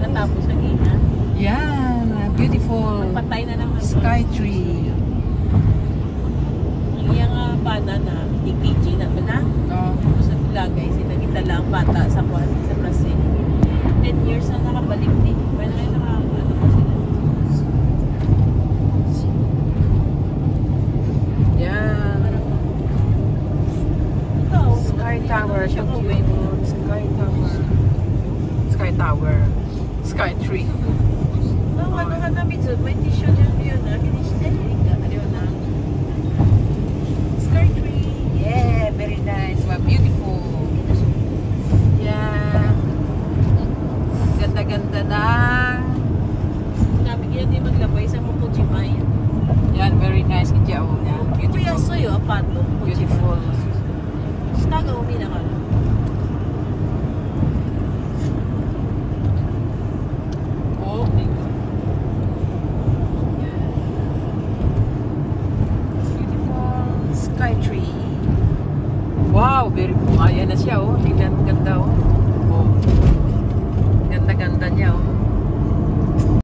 natapos kanina. Yan, beautiful Patay na lang. sky tree. Ang iyang bana na TKG na ba na? Oh. Tapos naglagay sila gitala ang bata sa Brazil. 10 years na nakabalik din. Pwede na nakakano pa sila. Yan. Sky Tower. Sky Tower. Sky Tower. Sky Tree. Sky Tree. Yeah, very nice. Wow, beautiful. Yeah. Ganda-ganda na. Nabigyan din maglabay sa Mukujimay. Yan, very nice. Kaya yan. Kuya Beautiful. soyo, apato. Beautiful. Taga umi na ka. Oh, beautiful sky tree. Wow, very ayan na siya oh. Tingnan, ganda oh. Oh. Ganda-ganda niya oh.